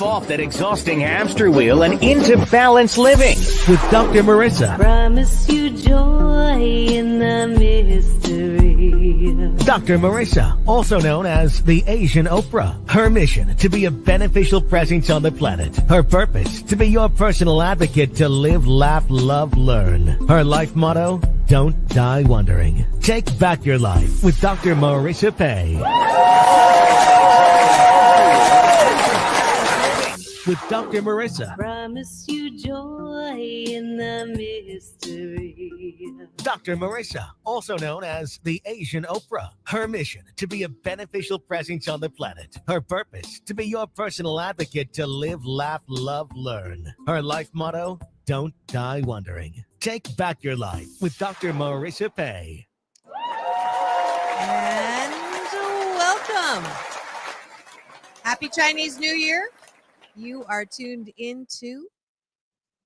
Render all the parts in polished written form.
off that exhausting hamster wheel and into balanced living with Dr. Marissa. Promise you joy in the mystery. Dr. Marissa, also known as the Asian Oprah. Her mission, to be a beneficial presence on the planet. Her purpose, to be your personal advocate to live, laugh, love, learn. Her life motto, don't die wondering. Take back your life with Dr. Marissa Pay. With Dr. Marissa. Promise you joy in the mystery. Dr. Marissa, also known as the Asian Oprah. Her mission, to be a beneficial presence on the planet. Her purpose, to be your personal advocate to live, laugh, love, learn. Her life motto, don't die wondering. Take back your life with Dr. Marissa Pay. And welcome. Happy Chinese New Year. You are tuned into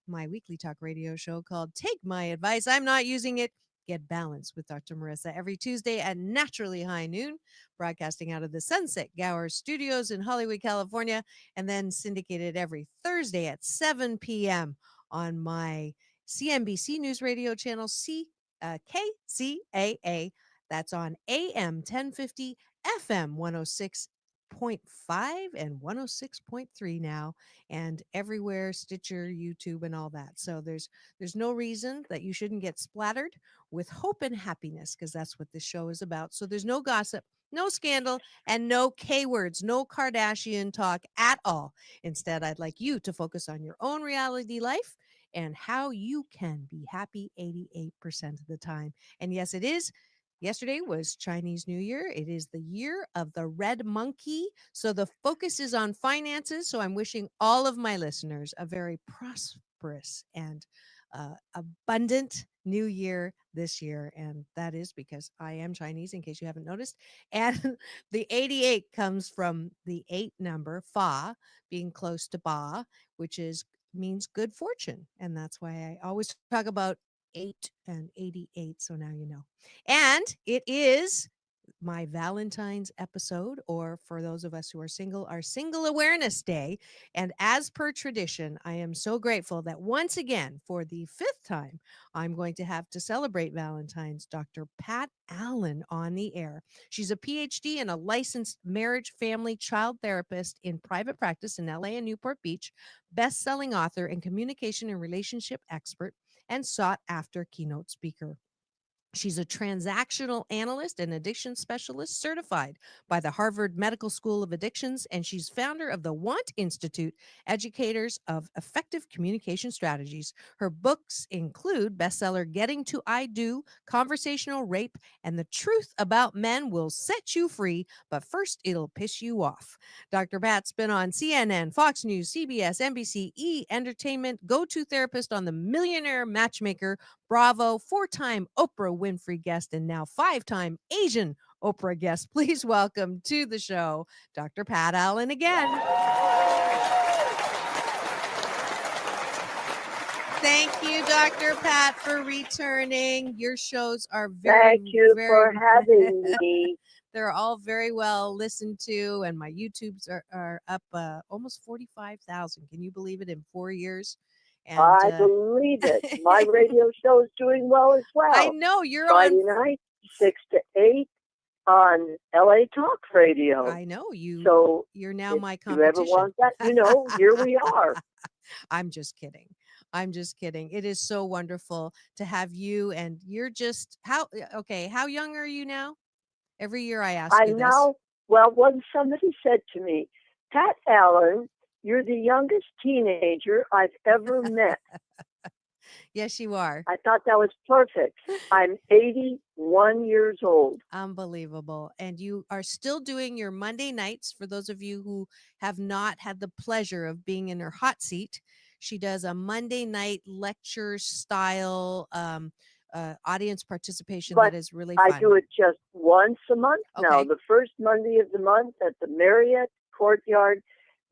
my weekly talk radio show called Take My Advice. I'm not using it. Get Balanced with Dr. Marissa every Tuesday at naturally high noon, broadcasting out of the Sunset Gower Studios in Hollywood, California, and then syndicated every Thursday at 7 p.m. on my CNBC News Radio channel, KCAA. That's on AM 1050, FM 106.5 and 106.3 now, and everywhere, Stitcher, YouTube, and all that. So there's no reason that you shouldn't get splattered with hope and happiness, because that's what this show is about. So there's no gossip, no scandal, and no K words, no Kardashian talk at all. Instead, I'd like you to focus on your own reality life and how you can be happy 88% of the time. And yes, it is. Yesterday was Chinese New Year. It is the year of the red monkey. So the focus is on finances. So I'm wishing all of my listeners a very prosperous and abundant new year this year. And that is because I am Chinese, in case you haven't noticed. And the 88 comes from the 8 number, fa, being close to ba, which means good fortune. And that's why I always talk about 8 and 88. So now you know. And it is my Valentine's episode, or for those of us who are single, our Single Awareness Day. And as per tradition, I am so grateful that once again, for the 5th time, I'm going to have to celebrate Valentine's, Dr. Pat Allen on the air. She's a PhD and a licensed marriage, family, child therapist in private practice in LA and Newport Beach, best-selling author and communication and relationship expert, and sought after keynote speaker. She's a transactional analyst and addiction specialist certified by the Harvard Medical School of Addictions, and she's founder of the Want Institute, educators of effective communication strategies. Her books include bestseller Getting to I Do, Conversational Rape, and The Truth About Men Will Set You Free, but first it'll piss you off. Dr. Pat's been on CNN, Fox News, CBS, NBC, E! Entertainment, go-to therapist on the Millionaire, Matchmaker, Bravo, 4-time Oprah Winfrey guest, and now 5-time Asian Oprah guest. Please welcome to the show, Dr. Pat Allen again. Thank you, Dr. Pat, for returning. Your shows are Thank you for having me. They're all very well listened to, and my YouTubes are up almost 45,000. Can you believe it, in 4 years? And, I believe it. My radio show is doing well as well. I know you're Friday on night, 6 to 8 on LA Talk Radio. I know you. So you're now my if competition. you ever want that, here we are. I'm just kidding. It is so wonderful to have you, and you're just how young are you now? Every year I ask you this. When somebody said to me, Pat Allen, you're the youngest teenager I've ever met. Yes, you are. I thought that was perfect. I'm 81 years old. Unbelievable. And you are still doing your Monday nights. For those of you who have not had the pleasure of being in her hot seat, she does a Monday night lecture style audience participation that is really fun. I do it just once a month now, the first Monday of the month at the Marriott Courtyard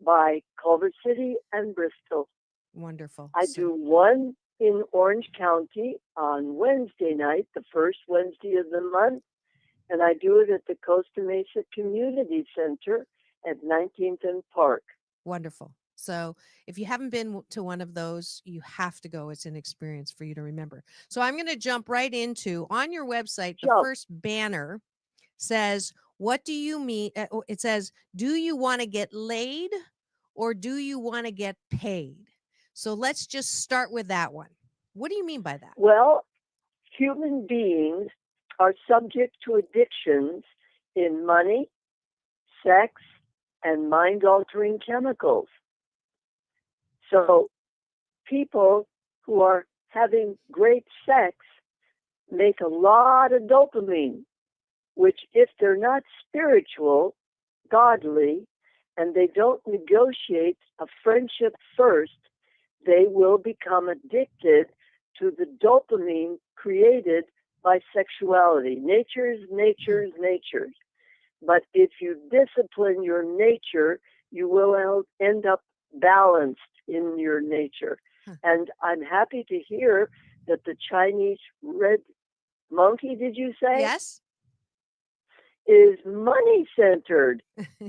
by Culver City and Bristol. Wonderful. I do one in Orange County on Wednesday night, the first Wednesday of the month, and I do it at the Costa Mesa Community Center at 19th and Park. Wonderful. So if you haven't been to one of those, you have to go. It's an experience for you to remember. So I'm going to jump right into on your website. The Jump. first banner says, what do you mean? It says, do you want to get laid or do you want to get paid? So let's just start with that one. What do you mean by that? Well, human beings are subject to addictions in money, sex, and mind-altering chemicals. So people who are having great sex make a lot of dopamine, which if they're not spiritual, godly, and they don't negotiate a friendship first, they will become addicted to the dopamine created by sexuality. Nature's. But if you discipline your nature, you will end up balanced in your nature. And I'm happy to hear that the Chinese red monkey, did you say? Yes. Is money centered.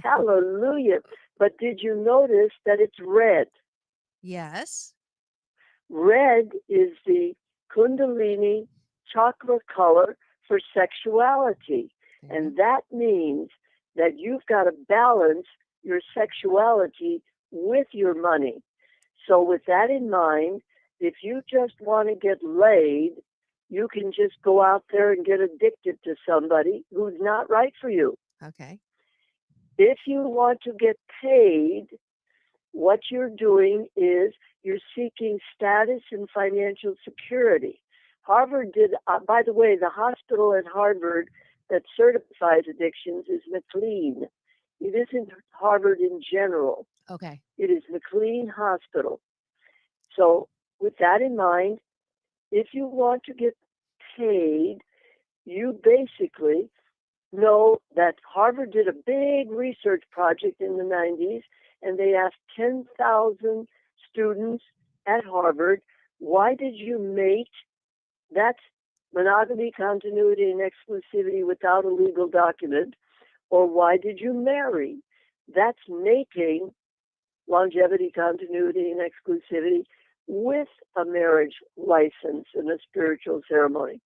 Hallelujah. But did you notice that it's red? Yes. Red is the Kundalini chakra color for sexuality. And that means that you've got to balance your sexuality with your money. So with that in mind, if you just want to get laid, you can just go out there and get addicted to somebody who's not right for you. Okay. If you want to get paid, what you're doing is you're seeking status and financial security. Harvard did, by the way, the hospital at Harvard that certifies addictions is McLean. It isn't Harvard in general. Okay. It is McLean Hospital. So with that in mind, if you want to get paid, you basically know that Harvard did a big research project in the 90s, and they asked 10,000 students at Harvard, why did you mate? That's monogamy, continuity, and exclusivity without a legal document. Or why did you marry? That's mating, longevity, continuity, and exclusivity with a marriage license and a spiritual ceremony.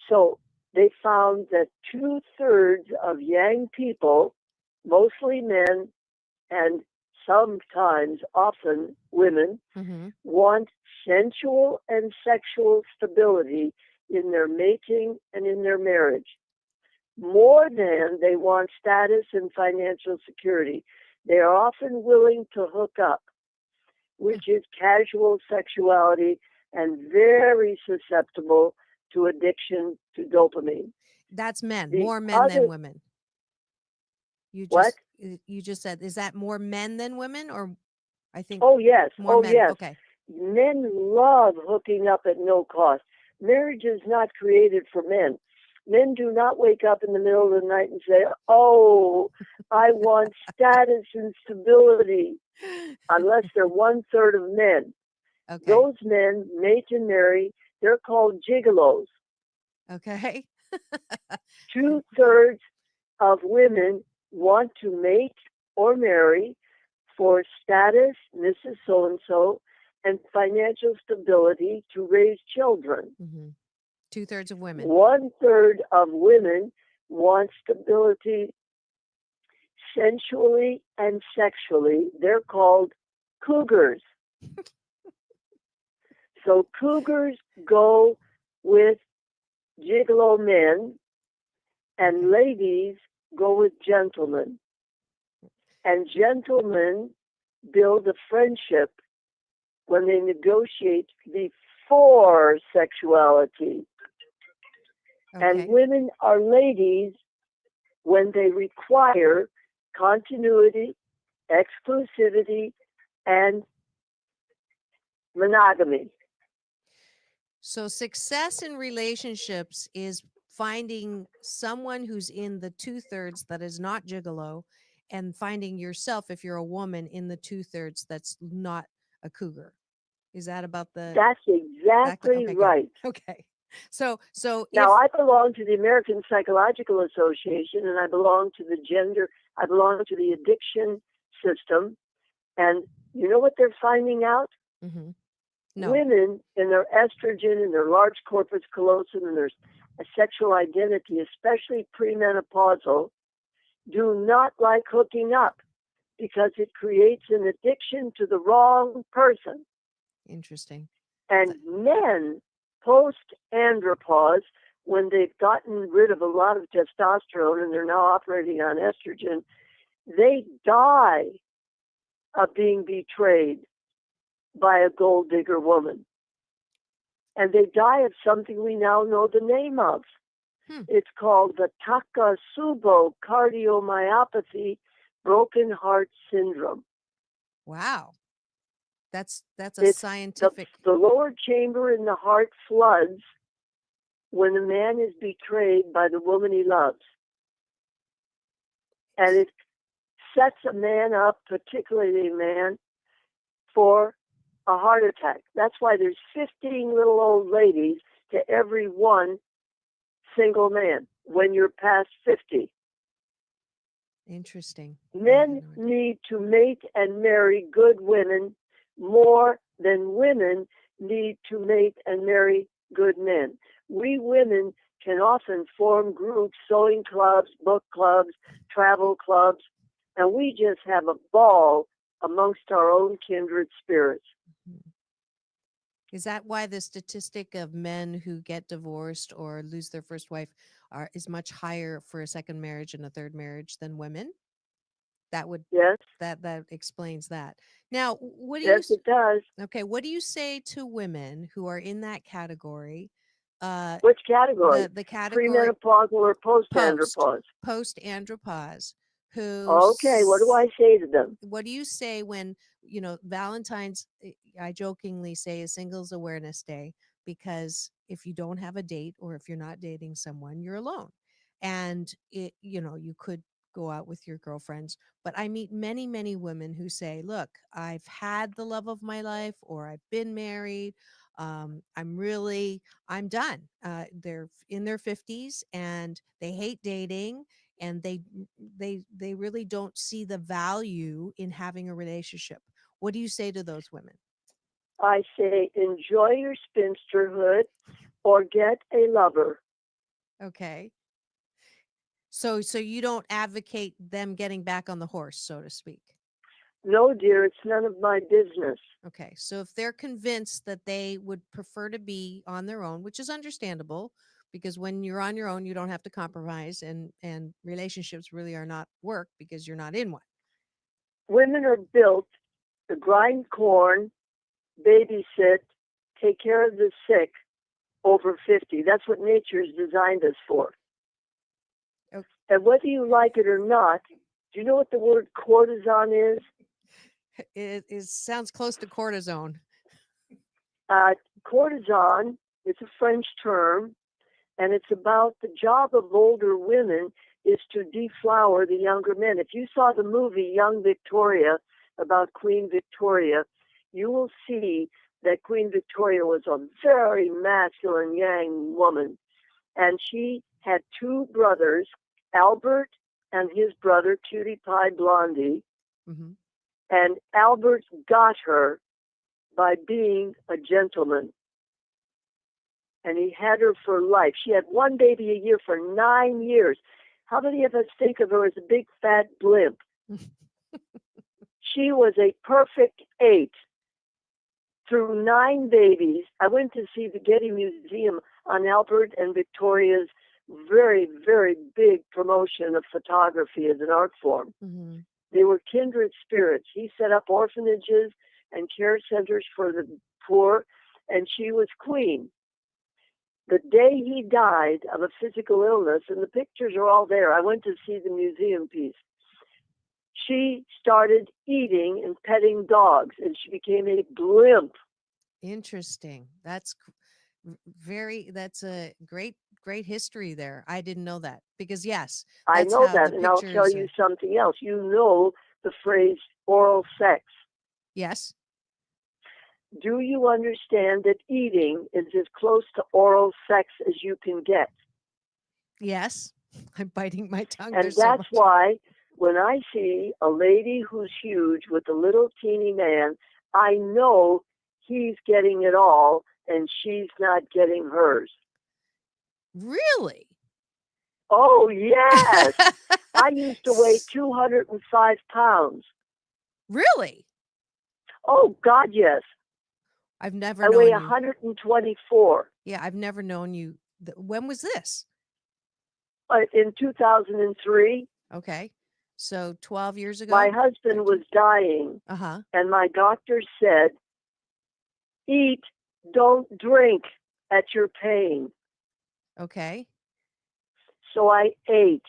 So they found that 2/3 of young people, mostly men and sometimes, often women, want sensual and sexual stability in their mating and in their marriage, more than they want status and financial security. They are often willing to hook up, which is casual sexuality and very susceptible to addiction to dopamine. That's men, The more men than women. What? You just said, is that more men than women, or I think? Oh yes, more men. Yes. Okay. Men love hooking up at no cost. Marriage is not created for men. Men do not wake up in the middle of the night and say, "Oh, I want status and stability," unless they're 1/3 of men. Okay. Those men mate and marry. They're called gigolos. Okay. 2/3 of women want to mate or marry for status, Mrs. So-and-so, and financial stability to raise children. 2/3 of women. 1/3 of women want stability sensually and sexually. They're called cougars. So cougars go with gigolo men, and ladies go with gentlemen. And gentlemen build a friendship when they negotiate before sexuality. Okay. And women are ladies when they require continuity, exclusivity, and monogamy. So success in relationships is finding someone who's in the 2/3 that is not gigolo, and finding yourself, if you're a woman, in the 2/3 that's not a cougar. Is that about the? That's exactly okay, right. Good. Okay. So now I belong to the American Psychological Association, and I belong to the addiction system. And You know what they're finding out? Mm-hmm. No. Women in their estrogen and their large corpus callosum and their sexual identity, especially premenopausal, do not like hooking up because it creates an addiction to the wrong person. Interesting. And men post-andropause, when they've gotten rid of a lot of testosterone and they're now operating on estrogen, they die of being betrayed by a gold digger woman. And they die of something we now know the name of. It's called the Takotsubo cardiomyopathy, broken heart syndrome. Wow. That's a scientific. The lower chamber in the heart floods when a man is betrayed by the woman he loves. And it sets a man up, particularly a man, for a heart attack. That's why there's 15 little old ladies to every one single man when you're past 50. Interesting. Men need to mate and marry good women more than women need to mate and marry good men. We women can often form groups, sewing clubs, book clubs, travel clubs, and we just have a ball amongst our own kindred spirits. Is that why the statistic of men who get divorced or lose their first wife is much higher for a second marriage and a third marriage than women? That would Yes. That explains that. Now, what do Yes, you it does. Okay, what do you say to women who are in that category? Which category? The category Premenopausal or post-andropause? Post-andropause. Okay, what do I say to them? What do you say when, Valentine's, I jokingly say, is Singles Awareness Day, because if you don't have a date or if you're not dating someone, you're alone. And you could go out with your girlfriends, but I meet many, many women who say, look, I've had the love of my life, or I've been married. I'm done. They're in their 50s and they hate dating, and they really don't see the value in having a relationship. What do you say to those women? I say, enjoy your spinsterhood or get a lover. Okay. So you don't advocate them getting back on the horse, so to speak? No, dear, it's none of my business. Okay. So if they're convinced that they would prefer to be on their own, which is understandable, because when you're on your own, you don't have to compromise, and relationships really are not work because you're not in one. Women are built to grind corn, babysit, take care of the sick over 50. That's what nature's designed us for. Okay. And whether you like it or not, do you know what the word cortisone is? It sounds close to cortisone. Cortisone is a French term, and it's about the job of older women is to deflower the younger men. If you saw the movie Young Victoria about Queen Victoria, you will see that Queen Victoria was a very masculine young woman. And she had two brothers, Albert and his brother, Cutie Pie Blondie. Mm-hmm. And Albert got her by being a gentleman. And he had her for life. She had one baby a year for 9 years. How many of us think of her as a big fat blimp? She was a perfect 8 through 9 babies. I went to see the Getty Museum on Albert and Victoria's very, very big promotion of photography as an art form. Mm-hmm. They were kindred spirits. He set up orphanages and care centers for the poor, and she was queen. The day he died of a physical illness, and the pictures are all there, I went to see the museum piece. She started eating and petting dogs, and she became a blimp. Interesting. That's a great history there. I didn't know that, because yes, I know that, and I'll tell you something else. You know the phrase oral sex. Yes. Do you understand that eating is as close to oral sex as you can get? Yes. I'm biting my tongue. And that's why when I see a lady who's huge with a little teeny man, I know he's getting it all and she's not getting hers. Really? Oh, yes. I used to weigh 205 pounds. Really? Oh, God, yes. I've never I known weigh you. 124. Yeah, I've never known you. When was this? In 2003, Okay. So 12 years ago? my husband was dying, Uh-huh. and my doctor said, eat, don't drink at your pain. Okay. So I ate,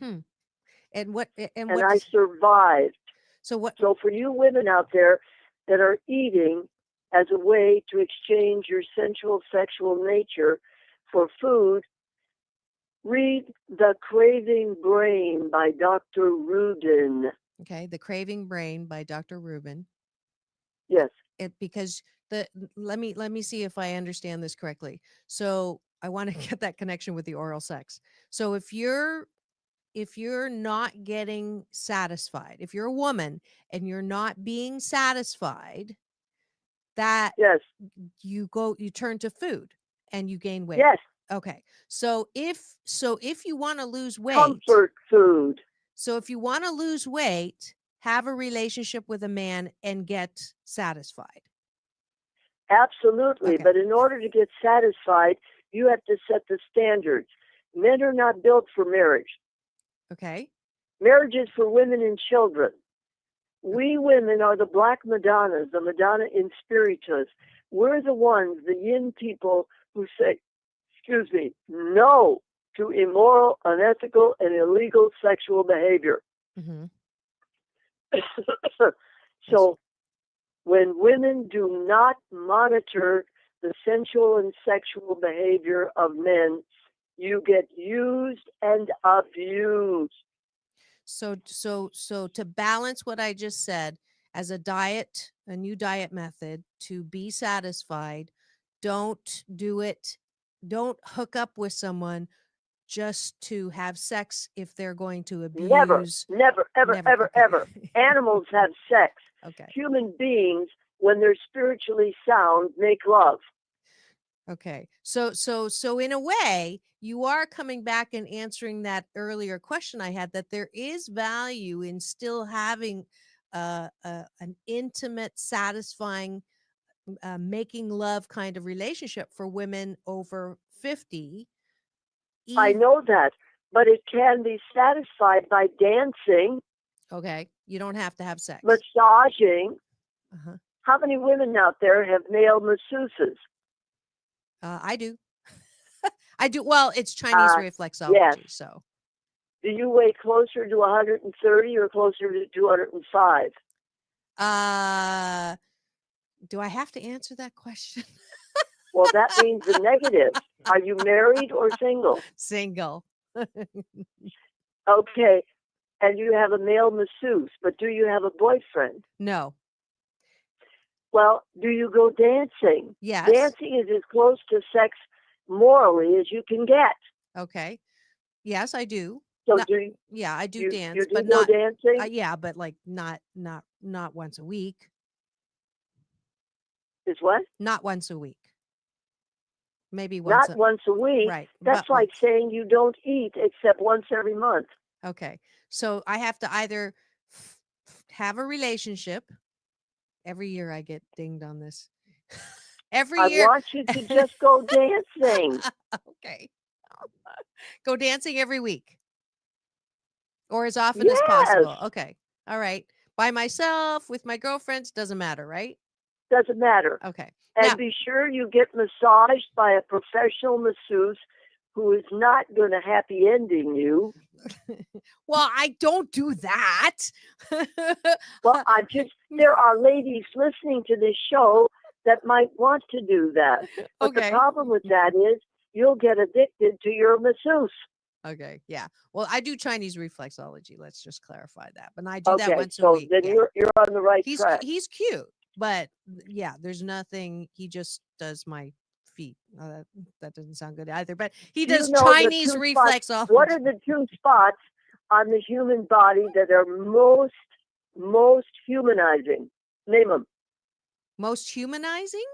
And what and and what I survived. so what So for you women out there that are eating as a way to exchange your sensual sexual nature for food, read The Craving Brain by Dr. Rudin. okay, The Craving Brain by Dr. Rubin. Yes. Because let me see if I understand this correctly. So I want to get that connection with the oral sex. So if you're not getting satisfied, if you're a woman and you're not being satisfied, that Yes. you turn to food and you gain weight. Yes. Okay. So if you want to lose weight, Comfort food. so if you want to lose weight, have a relationship with a man and get satisfied. Absolutely. Okay. But in order to get satisfied, you have to set the standards. Men are not built for marriage. Okay. Marriage is for women and children. We women are the black Madonnas, the Madonna in spiritus. We're the ones, the yin people, who say, no to immoral, unethical, and illegal sexual behavior. Mm-hmm. So when women do not monitor the sensual and sexual behavior of men, you get used and abused. So to balance what I just said, as a new diet method to be satisfied, don't hook up with someone just to have sex if they're going to abuse. Never, ever, Never. ever. Okay. Animals have sex. Okay. Human beings, when they're spiritually sound, make love. Okay. So in a way, you are coming back and answering that earlier question I had, that there is value in still having an intimate, satisfying, making love kind of relationship for women over 50. I know that, but it can be satisfied by dancing. Okay. You don't have to have sex. Massaging. Uh-huh. How many women out there have male masseuses? I do. I do. Well, it's Chinese reflexology. Yes. So Do you weigh closer to 130 or closer to 205? do I have to answer that question? Well, that means the negative. Are you married or single? Single. Okay. And you have a male masseuse, but do you have a boyfriend? No. Well, do you go dancing? Yes. Dancing is as close to sex morally as you can get. Okay. Yes, I do. So Not- do you, yeah, I do you, dance, you do but go not. dancing? Yeah, but like not once a week. Is what? Not once a week. Maybe once. Not once a week. Right. That's but like once. saying you don't eat except once every month. Okay. So I have to either have a relationship. Every year I get dinged on this. Every I year. want you to just go dancing. Okay. Go dancing every week. Or as often as Yes. possible. Okay. All right. By myself, with my girlfriends, doesn't matter, right? Doesn't matter. Okay. And Now, be sure you get massaged by a professional masseuse who is not going to happy ending you. well, I don't do that. Well, there are ladies listening to this show that might want to do that. But Okay. the problem with that is you'll get addicted to your masseuse. Okay. Yeah. Well, I do Chinese reflexology. Let's just clarify that. But I do that Okay, once a so week. then Yeah. you're on the right He's track. he's cute, but yeah, there's nothing. He just does my feet. That doesn't sound good either. But he does You know the Chinese two spots. reflexology. What are the two spots on the human body that are most humanizing? Name them. Most humanizing?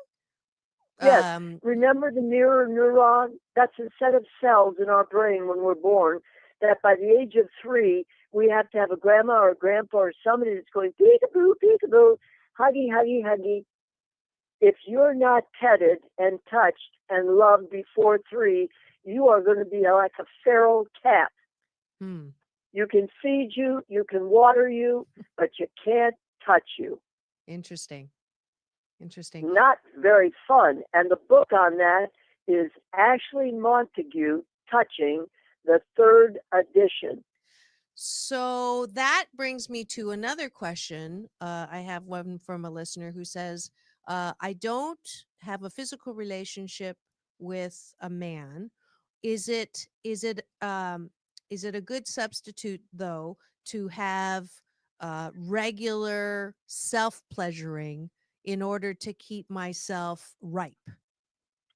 Yes. Remember the mirror neuron? That's a set of cells in our brain when we're born that by the age of 3, we have to have a grandma or a grandpa or somebody that's going peekaboo, peekaboo, huggy, huggy, huggy. If you're not petted and touched and loved before 3, you are going to be like a feral cat. You can feed you, you can water you, but you can't touch you. Interesting. Not very fun. And the book on that is Ashley Montague, Touching, the 3rd edition. So that brings me to another question. I have one from a listener who says, I don't have a physical relationship with a man. Is it a good substitute though to have regular self-pleasuring in order to keep myself ripe?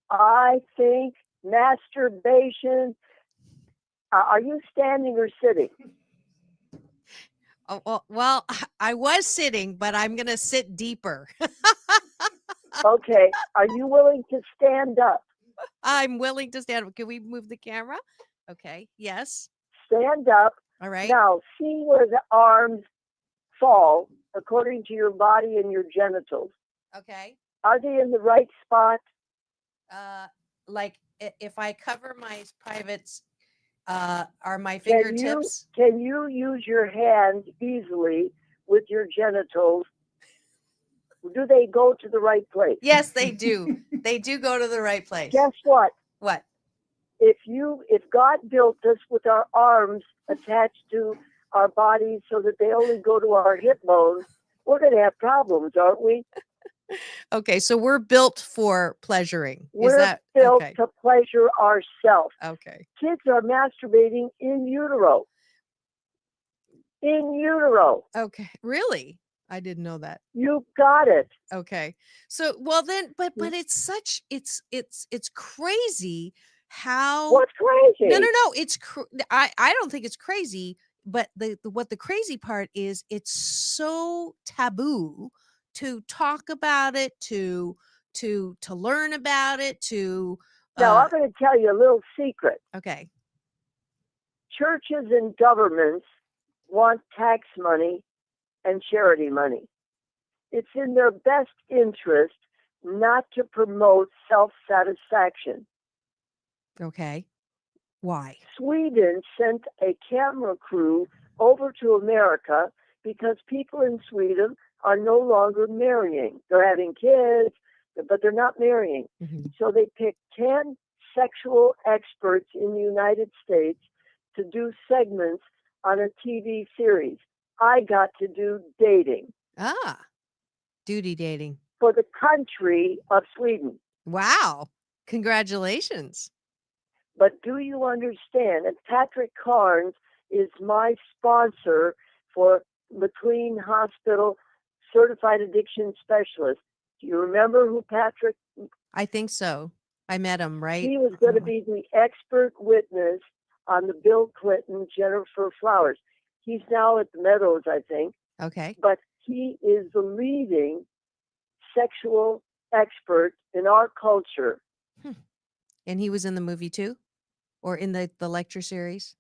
I think masturbation. Are you standing or sitting? Oh, well, I was sitting, but I'm going to sit deeper. Okay. Are you willing to stand up? I'm willing to stand up. Can we move the camera? Okay. Yes. Stand up. All right. Now, see where the arms fall according to your body and your genitals. Okay. Are they in the right spot? Like if I cover my privates, are my fingertips? Can you use your hands easily with your genitals? Do they go to the right place? Yes, they do. They do go to the right place. Guess what? What? If God built us with our arms attached to our bodies so that they only go to our hip bones, we're going to have problems, aren't we? Okay, so we're built for pleasuring. We're built to pleasure ourselves. Okay. Kids are masturbating in utero. In utero. Okay. Really? I didn't know that. You got it. Okay. So, well then, but it's crazy how. What's crazy? No. It's I don't think it's crazy, but what the crazy part is, it's so taboo to talk about it, to learn about it, to. Now I'm going to tell you a little secret. Okay. Churches and governments want tax money and charity money. It's in their best interest not to promote self-satisfaction. Okay. Why? Sweden sent a camera crew over to America because people in Sweden are no longer marrying. They're having kids, but they're not marrying. Mm-hmm. So they picked 10 sexual experts in the United States to do segments on a TV series. I got to do dating. Duty dating. For the country of Sweden. Wow. Congratulations. But do you understand? And Patrick Carnes is my sponsor for McLean Hospital Certified Addiction Specialist. Do you remember who Patrick? I think so. I met him, right? He was going to be the expert witness on the Bill Clinton, Jennifer Flowers. He's now at the Meadows, I think. Okay. But he is the leading sexual expert in our culture. And he was in the movie too? Or in the lecture series?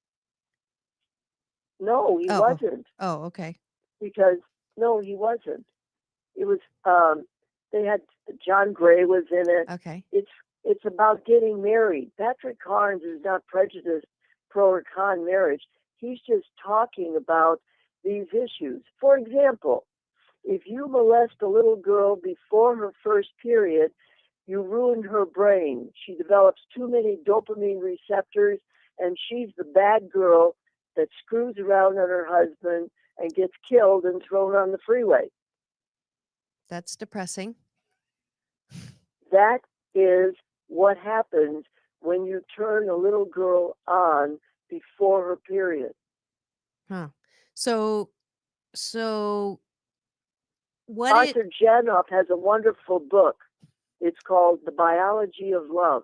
No, he wasn't. Oh, okay. Because, no, he wasn't. It was, they had, John Gray was in it. Okay. It's about getting married. Patrick Carnes is not prejudiced pro or con marriage. He's just talking about these issues. For example, if you molest a little girl before her first period, you ruin her brain. She develops too many dopamine receptors, and she's the bad girl that screws around on her husband and gets killed and thrown on the freeway. That's depressing. That is what happens when you turn a little girl on before her period. Huh. So what Arthur Janoff has a wonderful book. It's called The Biology of Love.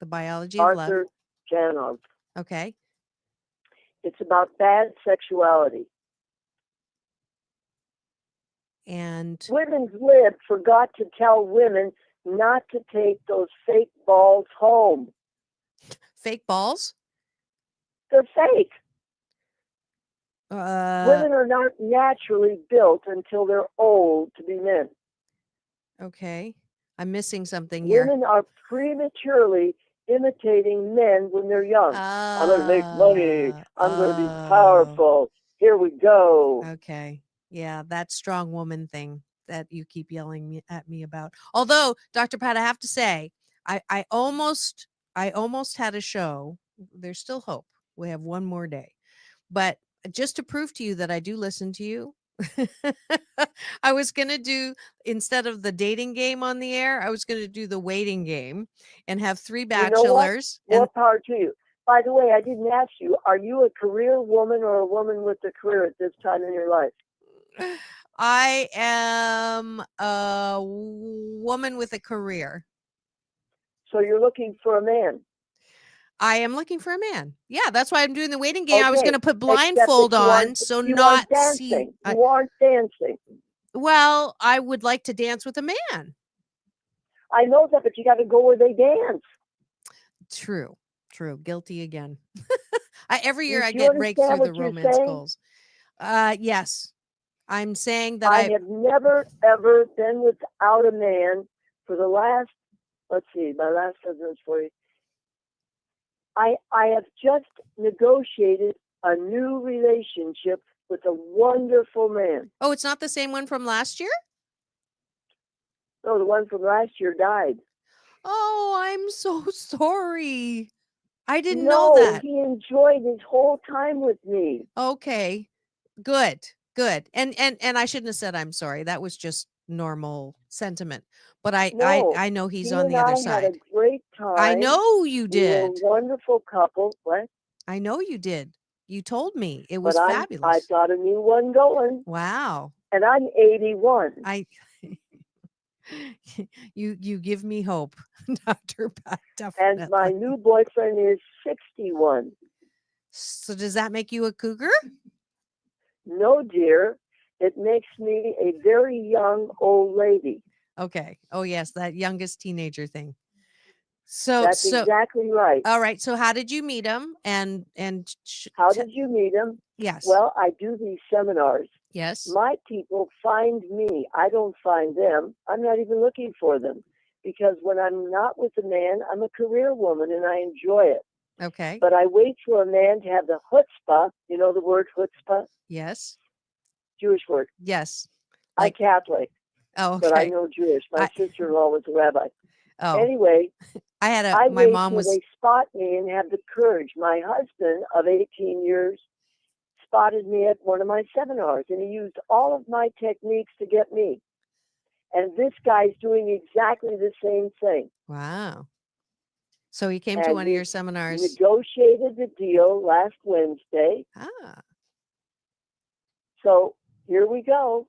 The Biology of Love. Arthur Janoff. Okay. It's about bad sexuality. And Women's lib forgot to tell women not to take those fake balls home. fake balls? They're fake. Uh, Women are not naturally built until they're old to be men. okay. I'm missing something here. Women are prematurely imitating men when they're young. I'm going to make money. I'm going to be powerful. Here we go. Okay. Yeah, that strong woman thing that you keep yelling at me about. Although, Dr. Pat, I have to say, I almost had a show. There's still hope. We have one more day. But just to prove to you that I do listen to you, I was going to do, instead of the dating game on the air, I was going to do the waiting game and have 3 bachelors. You know what? More power to you. By the way, I didn't ask you, are you a career woman or a woman with a career at this time in your life? I am a woman with a career. So you're looking for a man. I am looking for a man. Yeah, that's why I'm doing the waiting game. I was Okay, going to put except that blindfold you on, aren't- so you not aren't dancing. see. You aren't dancing. Well, I would like to dance with a man. I know that, but you got to go where they dance. True. Guilty again. Every year Do I you get raked understand through the what you're romance saying? goals. Yes. I'm saying that I have never, ever been without a man for the last, let's see, my last husband was 40. I have just negotiated a new relationship with a wonderful man. Oh, it's not the same one from last year? No, the one from last year died. Oh, I'm so sorry. I didn't know that. He enjoyed his whole time with me. Okay. Good. And I shouldn't have said I'm sorry. That was just normal sentiment. But I know he's on the other I side. had a great time. I know you We were a did. wonderful couple. What? I know you did. You told me. It was But fabulous. I've got a new one going. Wow. And I'm 81. You give me hope, Dr. Pat, definitely. And my new boyfriend is 61. So does that make you a cougar? No, dear. It makes me a very young old lady. Okay. Oh yes, that youngest teenager thing. So that's exactly right. All right. So how did you meet him? And how did you meet him? Yes. Well, I do these seminars. Yes. My people find me. I don't find them. I'm not even looking for them, because when I'm not with a man, I'm a career woman and I enjoy it. Okay. But I wait for a man to have the chutzpah. You know the word chutzpah? Yes. Jewish word. Yes. I'm Catholic. Oh, okay. But I know Jewish. My sister-in-law was a rabbi. Oh. Anyway, my wait mom till was. They spot me and have the courage. My husband of 18 years spotted me at one of my seminars, and he used all of my techniques to get me. And this guy's doing exactly the same thing. Wow. So he came to one of your seminars. Negotiated the deal last Wednesday. Ah. So here we go.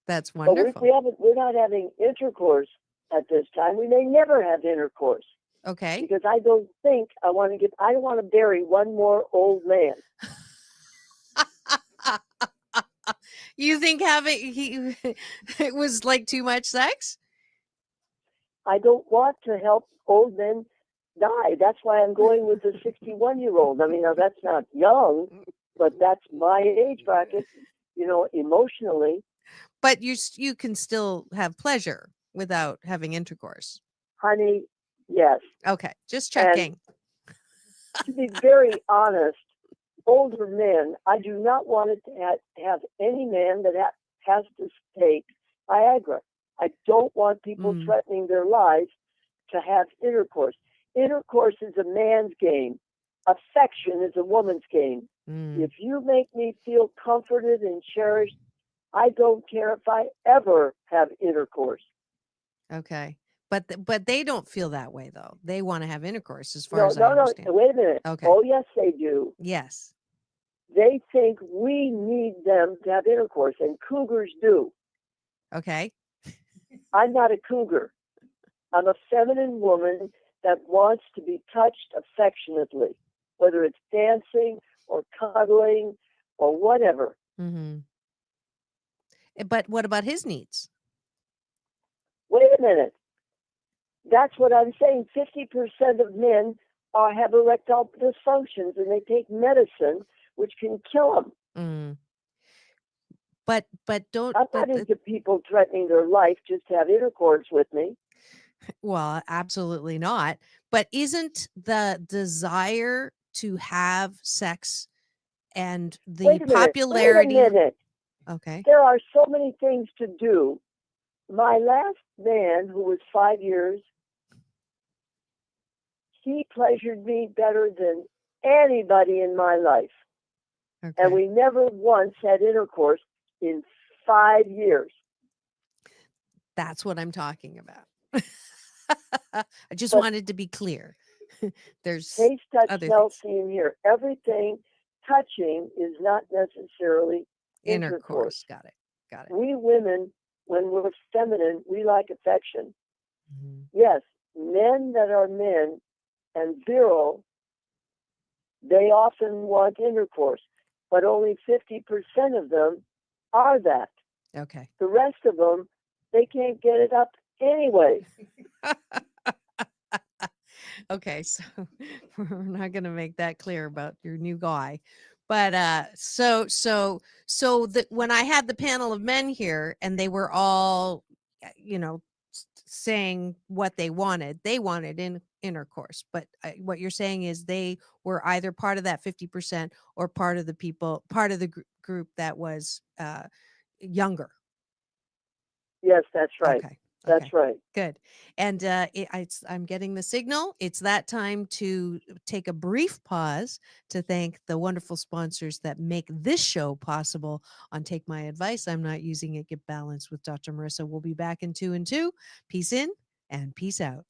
That's wonderful. But we're not having intercourse at this time. We may never have intercourse. Okay. Because I don't think I don't want to bury one more old man. You think it was like too much sex? I don't want to help old men die. That's why I'm going with a 61-year-old. I mean, now that's not young, but that's my age bracket, emotionally. But you can still have pleasure without having intercourse. Honey, yes. Okay, just checking. And to be very honest, older men, I do not want to have any man that has to take Viagra. I don't want people threatening their lives to have intercourse. Intercourse is a man's game. Affection is a woman's game. If you make me feel comforted and cherished, I don't care if I ever have intercourse. Okay. But they don't feel that way, though. They want to have intercourse, as far as I understand. No, wait a minute. Okay. Oh, yes, they do. Yes. They think we need them to have intercourse, and cougars do. Okay. I'm not a cougar. I'm a feminine woman that wants to be touched affectionately, whether it's dancing or cuddling or whatever. Mm-hmm. But what about his needs? Wait a minute. That's what I'm saying. 50% of men have erectile dysfunctions, and they take medicine, which can kill them. Mm. But don't. I'm not into people threatening their life just to have intercourse with me. Well, absolutely not. But isn't the desire to have sex and the Wait a minute. popularity? Wait a minute. Okay. There are so many things to do. My last man, who was 5 years, he pleasured me better than anybody in my life. Okay. And we never once had intercourse in 5 years. That's what I'm talking about. I just wanted to be clear. There's taste, touch, other smell, things. see, and hear. Everything touching is not necessarily intercourse. Got it. We women, when we're feminine, we like affection. Mm-hmm. Yes, men that are men and virile, they often want intercourse, but only 50% of them are that. Okay. The rest of them, they can't get it up anyway. Okay, so we're not going to make that clear about your new guy. But so that when I had the panel of men here and they were all saying what they wanted in intercourse, but what you're saying is they were either part of that 50% or part of the group that was younger. Yes, that's right. Okay. That's right. Good. And I'm getting the signal. It's that time to take a brief pause to thank the wonderful sponsors that make this show possible on Take My Advice. I'm Not Using It. Get Balanced with Dr. Marissa. We'll be back in 2 and 2. Peace in and peace out.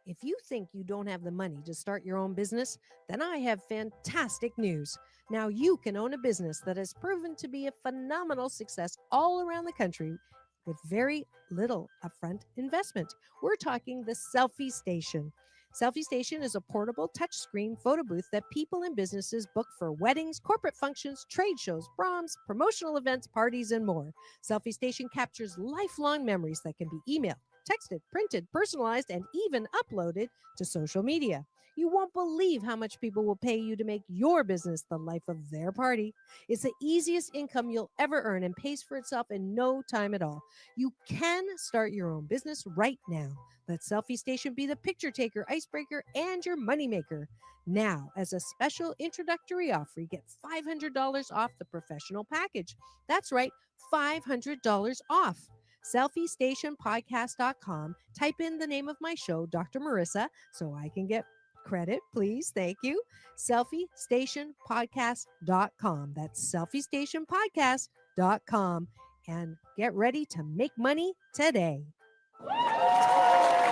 If you think you don't have the money to start your own business, then I have fantastic news. Now you can own a business that has proven to be a phenomenal success all around the country with very little upfront investment. We're talking the Selfie Station. Selfie Station is a portable touchscreen photo booth that people and businesses book for weddings, corporate functions, trade shows, proms, promotional events, parties, and more. Selfie Station captures lifelong memories that can be emailed, texted, printed, personalized, and even uploaded to social media. You won't believe how much people will pay you to make your business the life of their party. It's the easiest income you'll ever earn and pays for itself in no time at all. You can start your own business right now. Let Selfie Station be the picture taker, icebreaker, and your moneymaker. Now, as a special introductory offer, you get $500 off the professional package. That's right, $500 off. SelfieStationPodcast.com. Type in the name of my show, Dr. Marissa, so I can get credit, please. Thank you. SelfieStationPodcast.com. That's SelfieStationPodcast.com. And get ready to make money today.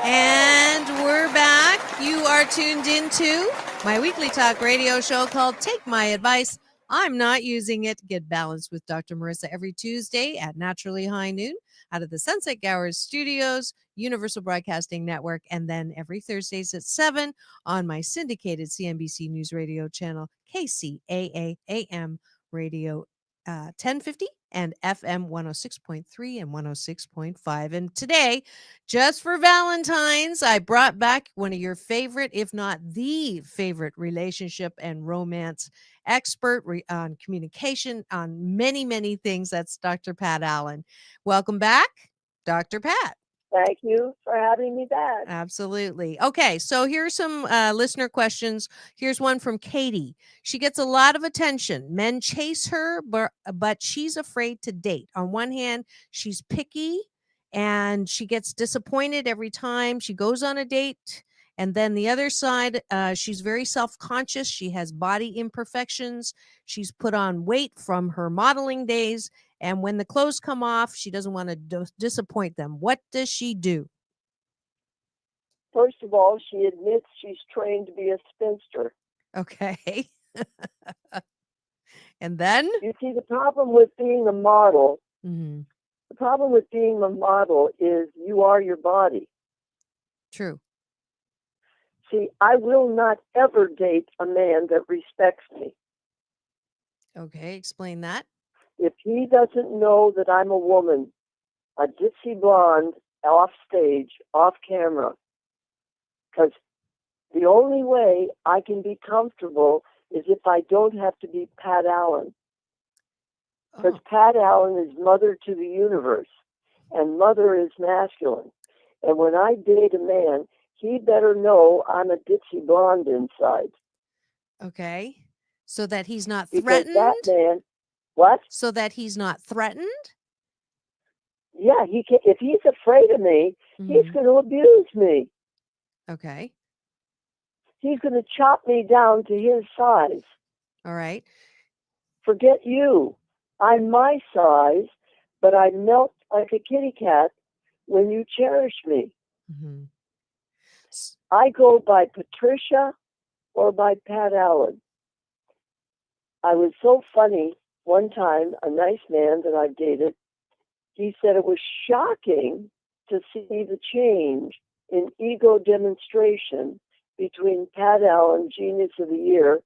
And we're back. You are tuned into my weekly talk radio show called Take My Advice. I'm Not Using It. Get Balanced with Dr. Marissa every Tuesday at naturally high noon out of the Sunset Goers Studios, Universal Broadcasting Network, and then every Thursdays at 7 on my syndicated CNBC News Radio channel, KCAA AM Radio 1050 and FM 106.3 and 106.5. And today, just for Valentines, I brought back one of your favorite, if not the favorite, relationship and romance expert on communication, on many, many things. That's Dr. Pat Allen. Welcome back, Dr. Pat. Thank you for having me back. Absolutely. Okay, so here's some listener questions. Here's one from Katie. She gets a lot of attention. Men chase her, but she's afraid to date. On one hand, she's picky and she gets disappointed every time she goes on a date. And then the other side, she's very self-conscious. She has body imperfections. She's put on weight from her modeling days. And when the clothes come off, she doesn't want to disappoint them. What does she do? First of all, she admits she's trained to be a spinster. Okay. And then? You see, the problem with being a model, Mm-hmm. the problem with being a model is you are your body. True. See, I will not ever date a man that respects me. Okay, explain that. If he doesn't know that I'm a woman, a ditzy blonde, off stage, off camera, because the only way I can be comfortable is if I don't have to be Pat Allen. Because Oh, Pat Allen is mother to the universe, and mother is masculine. And when I date a man, he better know I'm a ditzy blonde inside. okay. So that he's not Because that threatened? man, what? So that he's not threatened? Yeah, he can. If he's afraid of me, he's Mhm. going to abuse me. Okay. He's going to chop me down to his size. All right. Forget you. I'm my size, but I melt like a kitty cat when you cherish me. Mhm. I go by Patricia or by Pat Allen. I was so funny one time, a nice man that I've dated, he said it was shocking to see the change in ego demonstration between Pat Allen, Genius of the Year,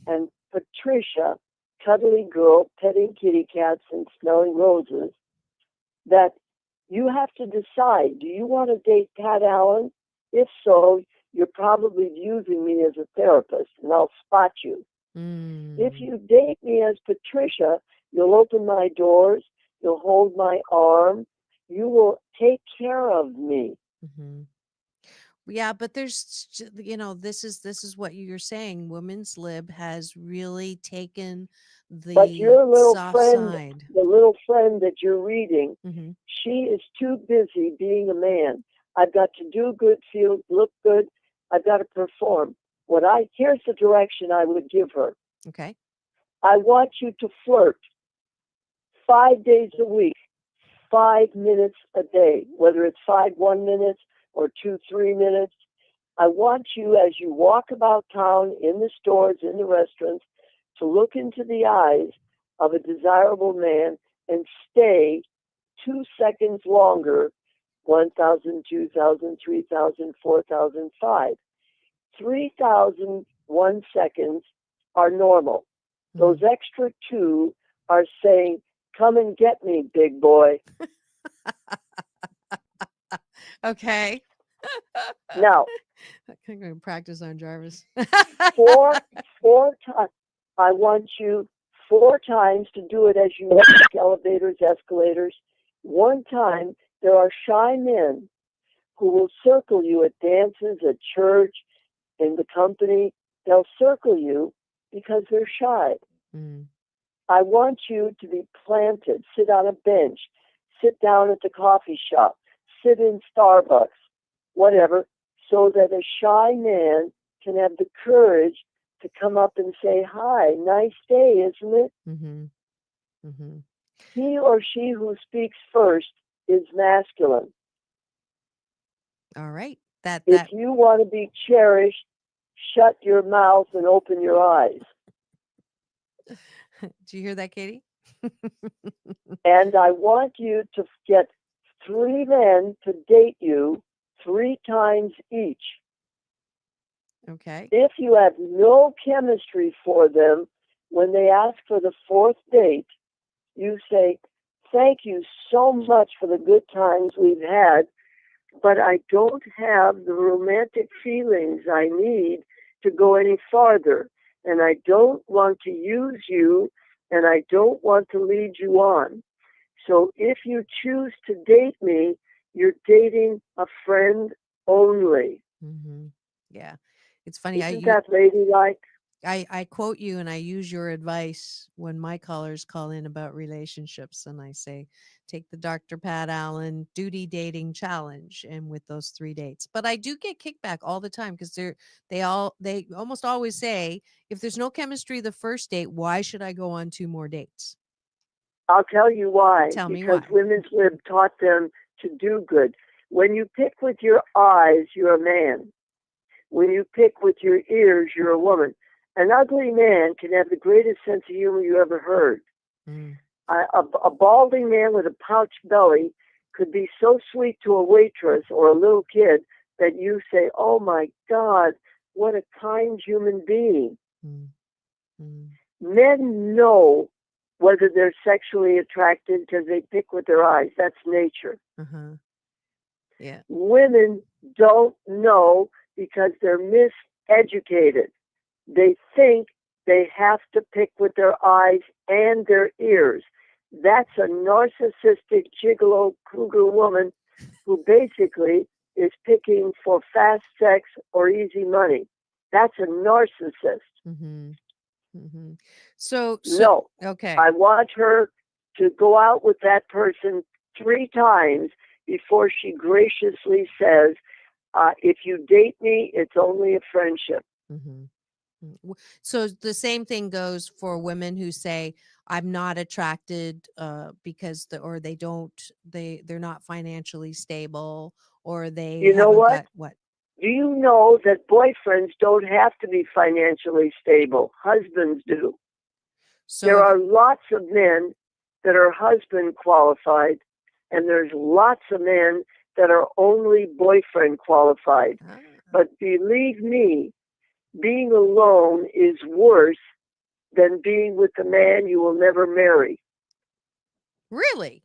and Patricia, cuddly girl, petting kitty cats and smelling roses, that you have to decide, do you want to date Pat Allen? If so, you're probably using me as a therapist, and I'll spot you. If Mm. you date me as Patricia, you'll open my doors, you'll hold my arm, you will take care of me. Mhm. Yeah, but this is what you're saying. Women's Lib has really taken But the your little soft friend, side. the little friend that you're reading, Hmm. she is too busy being a man. I've got to do good, feel, look good. I've got to perform. Here's the direction I would give her. Okay. I want you to flirt 5 days a week, 5 minutes a day, whether it's 1 minute or 2, 3 minutes. I want you, as you walk about town, in the stores, in the restaurants, to look into the eyes of a desirable man and stay 2 seconds longer, 1,000, 2,000, 3,000, 4,000, 5. 3,001 seconds are normal. Those Mhm. extra two are saying, come and get me, big boy. Okay. Now, I'm going to practice on Jarvis. four times, I want you 4 times to do it as you walk elevators, escalators. One time, there are shy men who will circle you at dances, at church, in the company. They'll circle you because they're shy. Mm. I want you to be planted, sit on a bench, sit down at the coffee shop, sit in Starbucks, whatever, so that a shy man can have the courage to come up and say, hi, nice day, isn't it? Mm-hmm. Mm-hmm. He or she who speaks first is masculine. All right. If you want to be cherished, shut your mouth and open your eyes. Do you hear that, Katie? And I want you to get 3 men to date you 3 times each. Okay. If you have no chemistry for them, when they ask for the 4th date, you say, thank you so much for the good times we've had, but I don't have the romantic feelings I need to go any farther. And I don't want to use you, and I don't want to lead you on. So if you choose to date me, you're dating a friend only. Mm-hmm. Yeah. It's funny. Isn't that ladylike? I quote you and I use your advice when my callers call in about relationships, and I say, take the Dr. Pat Allen duty dating challenge and with those 3 dates. But I do get kickback all the time because they almost always say, if there's no chemistry the first date, why should I go on 2 more dates? I'll tell you why. Tell me Because why. Women's Lib taught them to do good. When you pick with your eyes, you're a man. When you pick with your ears, you're a woman. An ugly man can have the greatest sense of humor you ever heard. Mm. A balding man with a pouched belly could be so sweet to a waitress or a little kid that you say, oh my God, what a kind human being. Mm. Mm. Men know whether they're sexually attracted because they pick with their eyes. That's nature. Uh-huh. Yeah. Women don't know because they're miseducated. They think they have to pick with their eyes and their ears. That's a narcissistic gigolo cougar woman who basically is picking for fast sex or easy money. That's a narcissist. Mm-hmm. Mm-hmm. So No, okay. I want her to go out with that person 3 times before she graciously says, if you date me, it's only a friendship. Mm-hmm. So the same thing goes for women who say, I'm not attracted because they're not financially stable, or they You know haven't what? got what? Do you know that boyfriends don't have to be financially stable? Husbands do. So There are lots of men that are husband qualified, and there's lots of men that are only boyfriend qualified. But believe me, being alone is worse than being with a man you will never marry. Really?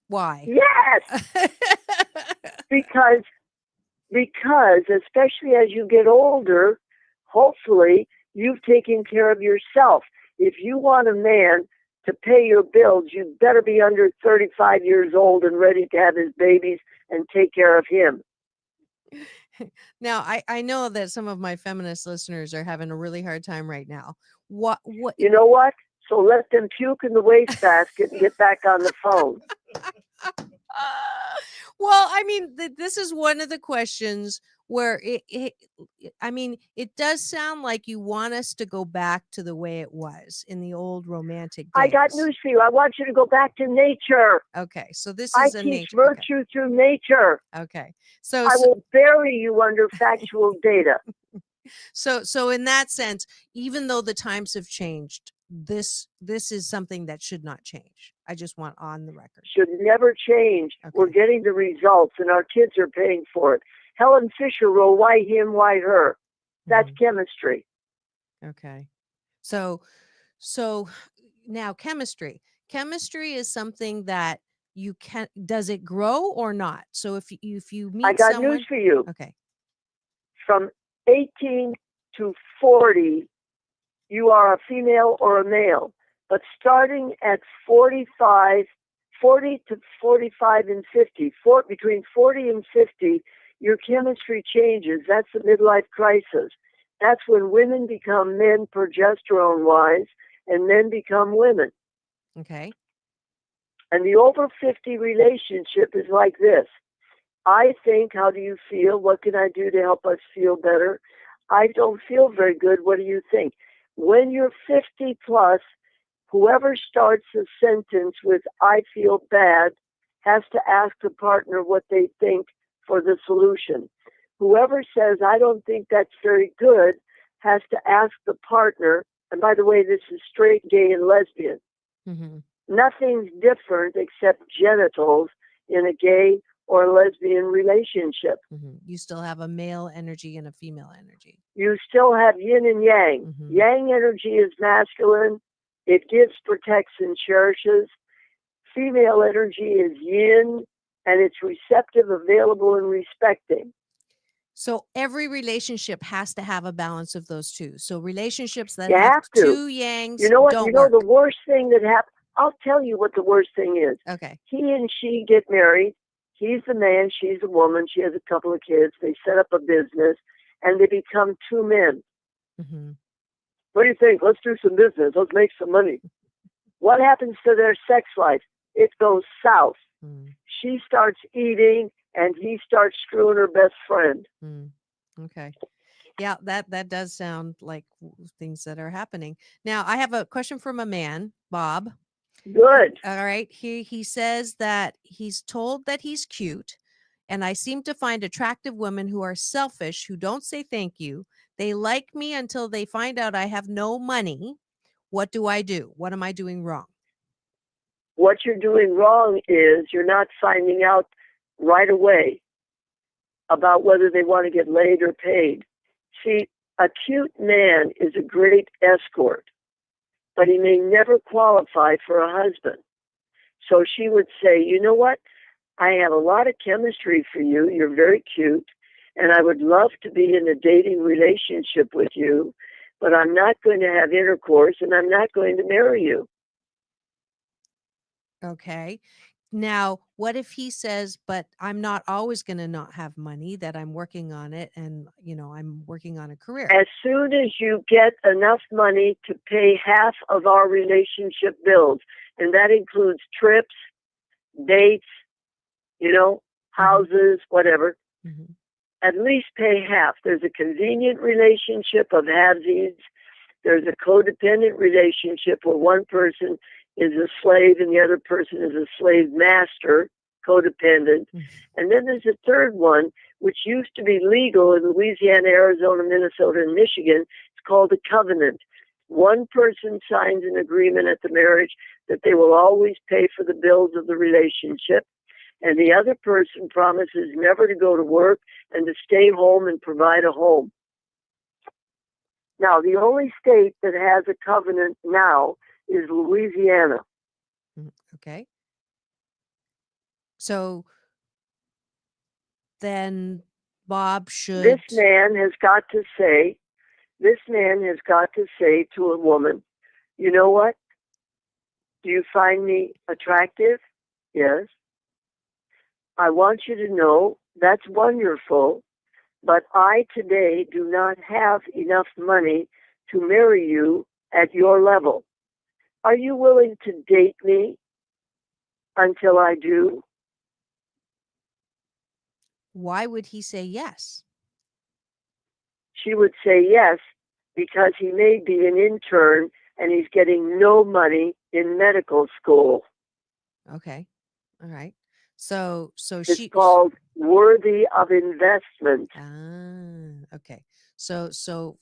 Why? Yes, because especially as you get older, hopefully you've taken care of yourself. If you want a man to pay your bills, you better be under 35 years old and ready to have his babies and take care of him. Now, I know that some of my feminist listeners are having a really hard time right now. What? You know what? So let them puke in the wastebasket and get back on the phone. Well, I mean, this is one of the questions where I mean, it does sound like you want us to go back to the way it was in the old romantic days. I got news for you. I want you to go back to nature. Okay, so this I is a teach nature. virtue through nature. Okay, so I will bury you under factual data. So in that sense, even though the times have changed, this is something that should not change. I just want on the record. Should never change. Okay. We're getting the results, and our kids are paying for it. Helen Fisher wrote, "Why him, why her?" That's chemistry. Okay. So now chemistry. Chemistry is something that you can, does it grow or not? So if you meet I got someone, news for you. okay. From 18 to 40, you are a female or a male. But starting at 40 to 45 and 50, between 40 and 50, your chemistry changes. That's the midlife crisis. That's when women become men progesterone-wise, and men become women. Okay. And the over 50 relationship is like this. I think, how do you feel? What can I do to help us feel better? I don't feel very good. What do you think? When you're 50 plus, whoever starts a sentence with I feel bad has to ask the partner what they think for the solution. Whoever says I don't think that's very good has to ask the partner, and by the way, this is straight, gay, and lesbian. Mm-hmm. Nothing's different except genitals in a gay or lesbian relationship. Mm-hmm. You still have a male energy and a female energy. You still have yin and yang. Mm-hmm. Yang energy is masculine. It gives, protects, and cherishes. Female energy is yin, and it's receptive, available, and respecting. So every relationship has to have a balance of those two. So relationships that You have to. two yangs, you know what? don't You know work. the worst thing that happens. I'll tell you what the worst thing is. Okay. He and she get married. He's the man. She's the woman. She has a couple of kids. They set up a business, and they become two men. Mm-hmm. What do you think? Let's do some business. Let's make some money. What happens to their sex life? It goes south. Mm. She starts eating, and he starts screwing her best friend. Mm. Okay. Yeah, that does sound like things that are happening. Now, I have a question from a man, Bob. Good. All right. He says that he's told that he's cute, and I seem to find attractive women who are selfish, who don't say thank you. They like me until they find out I have no money. What do I do? What am I doing wrong? What you're doing wrong is you're not finding out right away about whether they want to get laid or paid. See, A cute man is a great escort, but he may never qualify for a husband. So she would say, you know what? I have a lot of chemistry for you. You're very cute. And I would love to be in a dating relationship with you, but I'm not going to have intercourse and I'm not going to marry you. Okay. Now, what if he says, but I'm not always going to not have money, that I'm working on it and, I'm working on a career? As soon as you get enough money to pay half of our relationship bills, and that includes trips, dates, houses, whatever, Mm-hmm. at least pay half. There's a convenient relationship of halvesies. There's a codependent relationship where one person is a slave and the other person is a slave master, codependent. Mm-hmm. And then there's a third one, which used to be legal in Louisiana, Arizona, Minnesota, and Michigan. It's called a covenant. One person signs an agreement at the marriage that they will always pay for the bills of the relationship, and the other person promises never to go to work and to stay home and provide a home. Now, the only state that has a covenant now is Louisiana. Okay. So then Bob should. This man has got to say to a woman, you know what? Do you find me attractive? Yes. I want you to know that's wonderful, but I today do not have enough money to marry you at your level. Are you willing to date me until I do? Why would he say yes? She would say yes, because he may be an intern and he's getting no money in medical school. Okay. All right. So It's called worthy of investment. Okay. So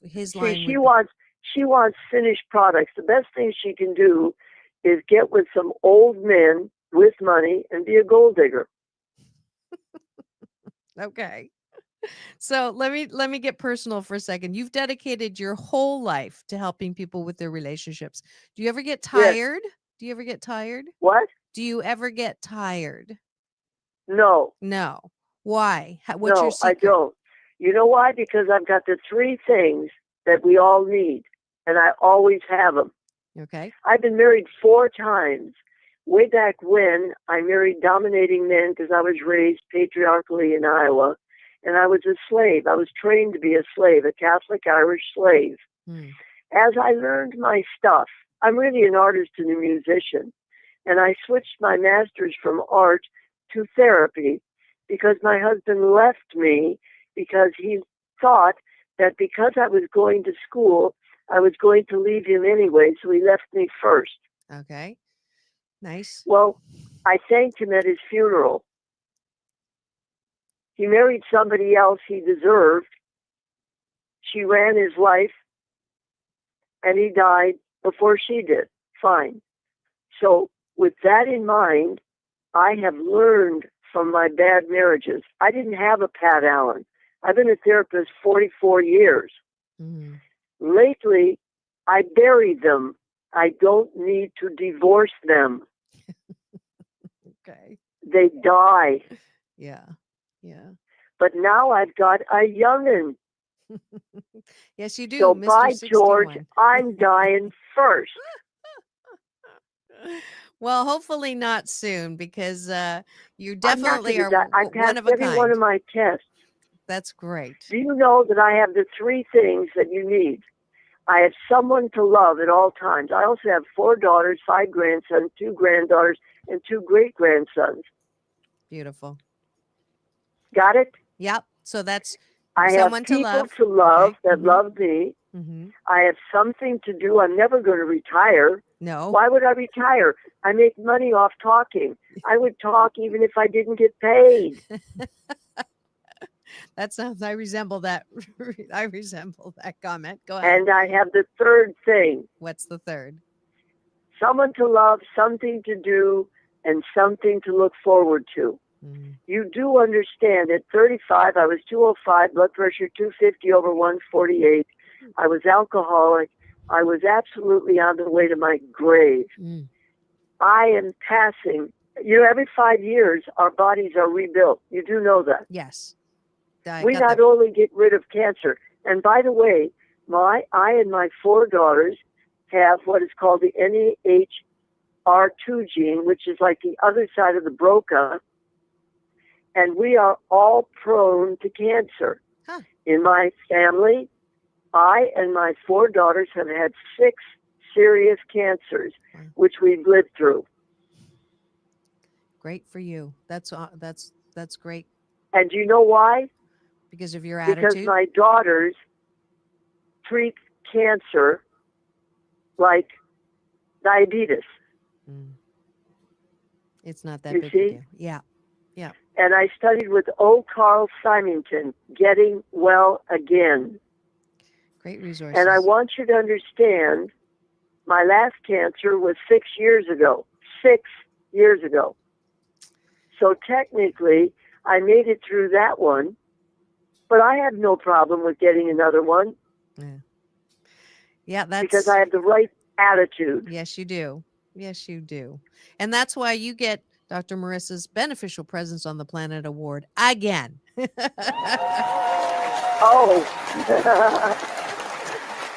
his See, line she wants finished products. The best thing she can do is get with some old men with money and be a gold digger. Okay. So let me get personal for a second. You've dedicated your whole life to helping people with their relationships. Do you ever get tired? Yes. Do you ever get tired? What? Do you ever get tired? No. No. Why? What's your No, I secret? don't. You know why? Because I've got the three things that we all need, and I always have them. Okay. I've been married 4 times. Way back when, I married dominating men because I was raised patriarchally in Iowa, and I was a slave. I was trained to be a slave, a Catholic Irish slave. As I learned my stuff, I'm really an artist and a musician, and I switched my master's from art to therapy because my husband left me because he thought that because I was going to school, I was going to leave him anyway, so he left me first. Okay. Nice. Well, I thanked him at his funeral. He married somebody else he deserved. She ran his life, and he died before she did. Fine. So with that in mind, I have learned from my bad marriages. I didn't have a Pat Allen. I've been a therapist 44 years. Lately, I bury them. I don't need to divorce them. Okay. They die. Yeah. Yeah. But now I've got a young'un. Yes, you do. So Mr. by 61. George, I'm dying first. Well, hopefully not soon, because you I'm not definitely gonna are die. I one passed of a every one kind. of my tests. That's great. Do you know that I have the 3 things that you need? I have someone to love at all times. I also have 4 daughters, 5 grandsons, 2 granddaughters, and 2 great-grandsons. Beautiful. Got it? Yep. So that's I have someone to people love. to love Okay. that love me. I have something to do. I'm never going to retire. No. Why would I retire? I make money off talking. I would talk even if I didn't get paid. That sounds. I resemble that. I resemble that comment. Go ahead. And I have the third thing. What's the third? Someone to love, something to do, and something to look forward to. You do understand at 35, I was 205, blood pressure 250 over 148. I was alcoholic. I was absolutely on the way to my grave. Mm. I am passing. You know, every 5 years, our bodies are rebuilt. You do know that. Yes. I We got not that. only get rid of cancer, and by the way, I and my 4 daughters have what is called the NEHR2 gene, which is like the other side of the BRCA, and we are all prone to cancer. Huh. In my family, I and my 4 daughters have had 6 serious cancers, Wow. which we've lived through. Great for you. That's great And do you know why? because of your Because attitude. my daughters treat cancer like diabetes. Mm. It's not that You big see? a deal. Yeah. Yeah. And I studied with O. Carl Symington, Getting Well Again. Great resources. And I want you to understand, my last cancer was 6 years ago. 6 years ago. So technically, I made it through that one, but I have no problem with getting another one Yeah, that's because I have the right attitude. Yes, you do. Yes, you do. And that's why you get Dr. Marissa's Beneficial Presence on the Planet Award again. Oh.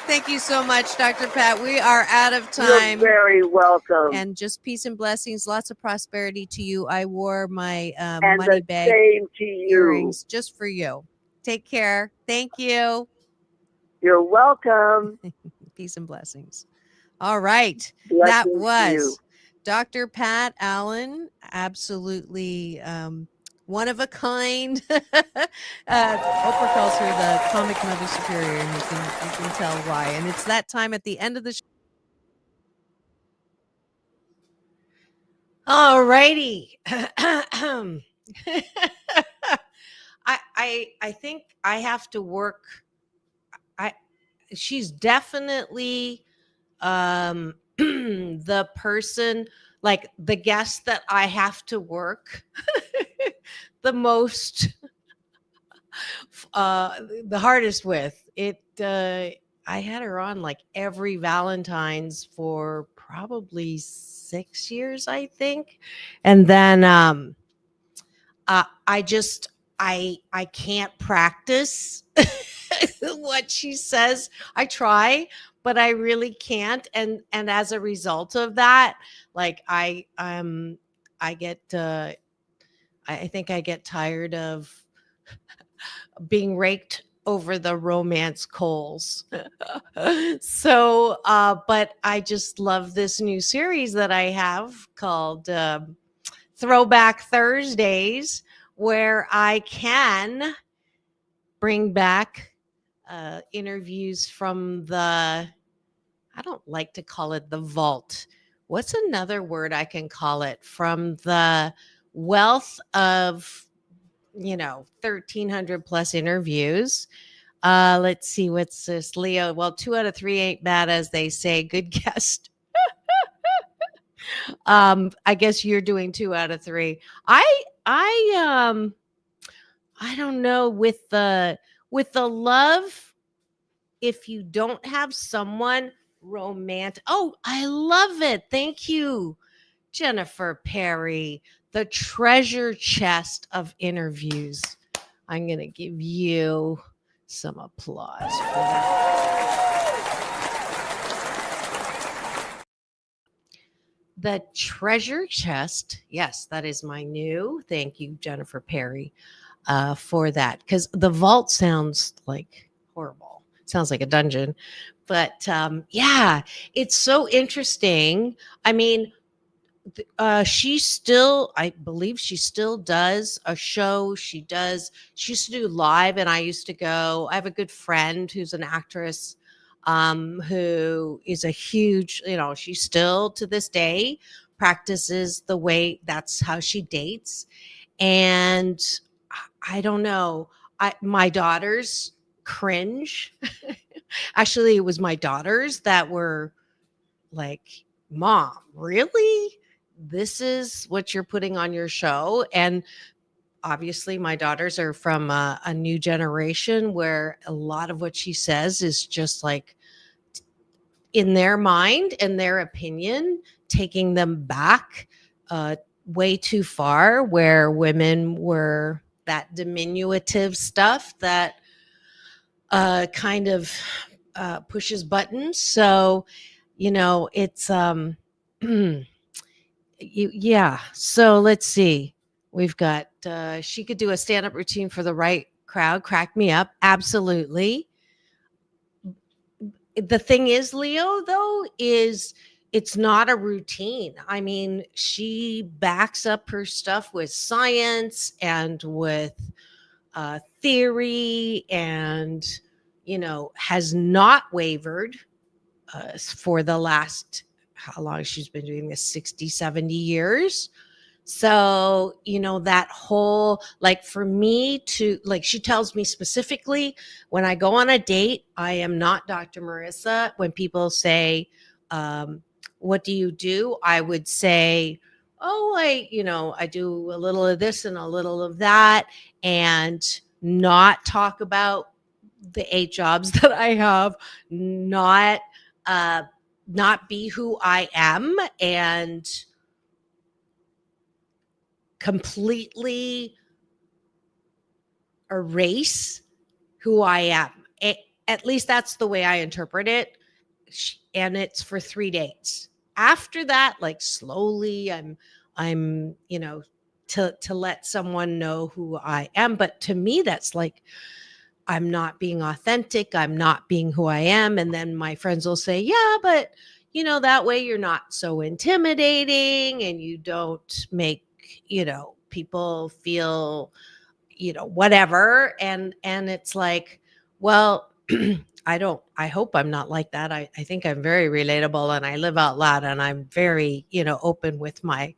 Thank you so much, Dr. Pat. We are out of You're time. very welcome. And just peace and blessings, lots of prosperity to you. I wore my And money the bag same to you. earrings just for you. Take care. Thank you. You're welcome. Peace and blessings. All right. Blessings That to you. was Dr. Pat Allen. Absolutely one of a kind. Oprah calls her the comic mother superior, and you can tell why. And it's that time at the end of the show. All righty. I think I have to work. She's definitely the person, like the guest that I have to work the most, the hardest with. I had her on like every Valentines for probably 6 years, I think, and then I can't practice what she says. I try, but I really can't. And as a result of that, like I get I think I get tired of being raked over the romance coals. So but I just love this new series that I have called Throwback Thursdays, where I can bring back interviews from I don't like to call it the vault. What's another word I can call it? From the wealth of, 1,300 plus interviews. Let's see, what's this, Leo? Well, 2 out of 3 ain't bad, as they say. Good guest. I guess you're doing 2 out of 3. I don't know, with the love, if you don't have someone romantic. Oh, I love it. Thank you, Jennifer Perry. The treasure chest of interviews. I'm going to give you some applause for that. The treasure chest. Yes, that is my new. Thank you, Jennifer Perry, for that. Because the vault sounds like horrible. Sounds like a dungeon. But yeah, it's so interesting. I mean, I believe she still does a show. She used to do live, and I used to go. I have a good friend who's an actress, who is a huge, she still to this day practices the way, that's how she dates. And I don't know, my daughters cringe. Actually, it was my daughters that were like, Mom, really? This is what you're putting on your show? And obviously my daughters are from a new generation where a lot of what she says is just like in their mind and their opinion, taking them back way too far, where women were that diminutive stuff that kind of pushes buttons. So, it's yeah. So let's see. We've got she could do a stand-up routine for the right crowd, crack me up. Absolutely. The thing is, Leo, though, is it's not a routine. I mean, she backs up her stuff with science and with theory, and has not wavered for the last, how long she's been doing this, 60, 70 years. So, that whole, like, for me to, like, she tells me specifically when I go on a date, I am not Dr. Marissa. When people say, what do you do? I would say, oh, I do a little of this and a little of that, and not talk about the 8 jobs that I have, uh, not be who I am, and completely erase who I am. At least that's the way I interpret it. And it's for 3 dates. After that, like, slowly I'm to let someone know who I am. But to me, that's like, I'm not being authentic. I'm not being who I am. And then my friends will say, yeah, but that way you're not so intimidating and you don't make, people feel, whatever. And it's like, well, I hope I'm not like that. I think I'm very relatable and I live out loud and I'm very, open with my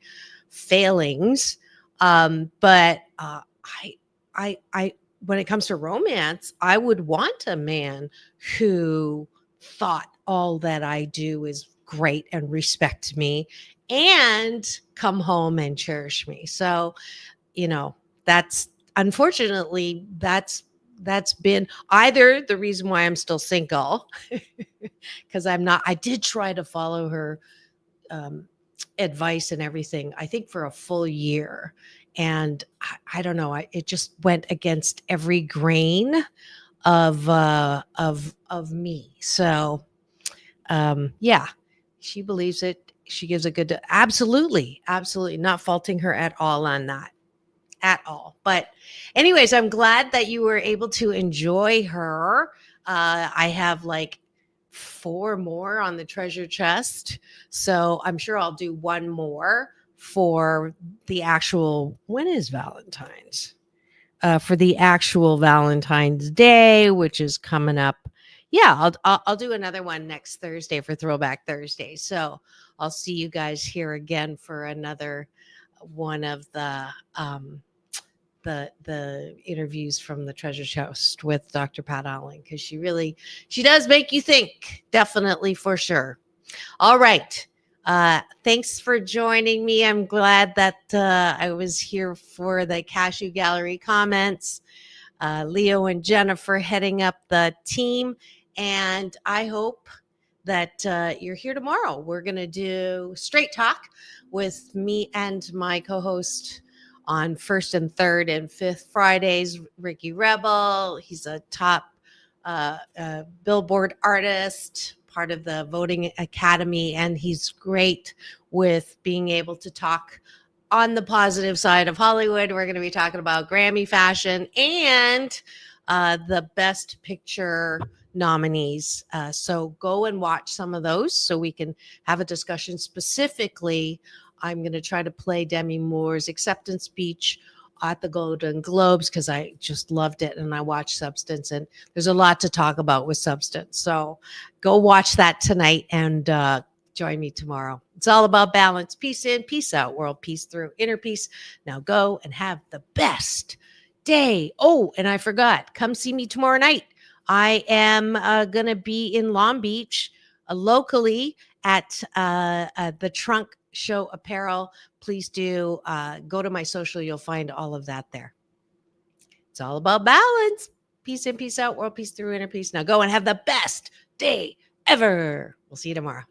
failings. But I, when it comes to romance, I would want a man who thought all that I do is great and respect me and come home and cherish me. So, that's, unfortunately, that's been either the reason why I'm still single, because I did try to follow her advice and everything, I think for a full year. And I don't know, it just went against every grain of me. So yeah, she believes it. She gives a good, absolutely, absolutely, not faulting her at all on that. At all. But anyways, I'm glad that you were able to enjoy her. I have like 4 more on the treasure chest. So I'm sure I'll do one more for the actual, when is Valentine's? For the actual Valentine's Day, which is coming up. Yeah, I'll do another one next Thursday for Throwback Thursday. So I'll see you guys here again for another one of the interviews from the treasure chest with Dr. Pat Allen, because she does make you think, definitely, for sure. All right. Thanks for joining me. I'm glad that I was here for the Cashew Gallery comments. Leo and Jennifer heading up the team. And I hope that you're here tomorrow. We're going to do Straight Talk with me and my co-host on first and third and fifth Fridays, Ricky Rebel. He's a top Billboard artist, part of the Voting Academy, and he's great with being able to talk on the positive side of Hollywood. We're going to be talking about Grammy fashion and the Best Picture nominees. So go and watch some of those so we can have a discussion. Specifically, I'm going to try to play Demi Moore's acceptance speech at the Golden Globes because I just loved it, and I watched Substance, and there's a lot to talk about with Substance. So go watch that tonight and join me tomorrow. It's all about balance. Peace in, peace out, world peace through, inner peace. Now go and have the best day. Oh, and I forgot, come see me tomorrow night. I am going to be in Long Beach locally at the Trunk Show Apparel, please do go to my social. You'll find all of that there. It's all about balance. Peace in, peace out, world peace through inner peace. Now go and have the best day ever. We'll see you tomorrow.